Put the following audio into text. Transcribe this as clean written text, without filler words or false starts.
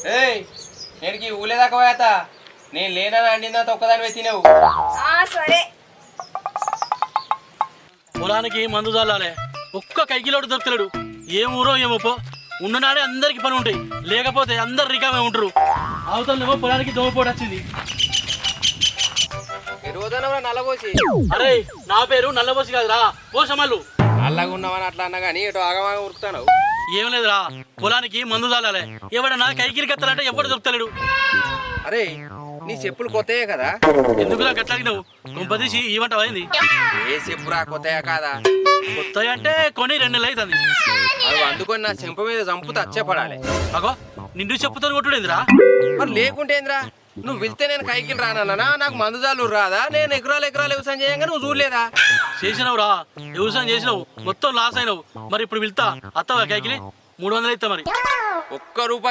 ఏయ్ నేను ఊలేదాకా పోయాత నేను లేనని అండిందా ఒక్కదాని తినవు. సరే పొలానికి మందు చల్లాలే. ఒక్క కైకిలోడు దొరుకుతాడు. ఏం ఊరో ఏమో పో. ఉన్ననాడే అందరికి పని ఉంటాయి, లేకపోతే అందరు రికామే ఉంటారు. అవతలనేమో పొలానికి దోమపోటు వచ్చింది. నల్లబోసి అరే నా పేరు నల్లబోసి కాదురా, పోసమల్లు. నల్లగా ఉన్నావని అట్లా అన్నా కానీ ఇటు ఆగమాగా ఉరుకుతాను. ఏం లేదురా, పొలానికి మందు చల్లాలే. ఎవడన్నా కైకిలి కత్తాలంటే ఎవడు దొరుకుతాడు. అరే నీ చెప్పులు కొత్తయే కదా, ఎందుకులా గట్లాగినావు? కొంపదీసి ఈ వంట అయింది. ఏ చెప్పురా కొత్తయా కాదా? కొత్త అంటే కొని 2 నెలలు అవుతుంది. అవి అందుకొని నా చెంప మీద చంపుతా అచ్చేపడాలి. అగో నిండు చెప్పుతో కొట్టుడేందిరా? మరి లేకుంటేంద్రా, నువ్వు వెళ్తే నేను కైకిలు రానన్నా, నాకు మందుజాలు రాదా? నేను ఎకరాలు వ్యవసాయం చేయంగా నువ్వు చూడలేదా? చేసినావురా, వ్యవసాయం చేసినావు, మొత్తం లాస్ అయినావు. మరి ఇప్పుడు వెళ్తా అత్తవా కైకిలి? 300 ఇస్తా. మరి ఒక్క రూపాయి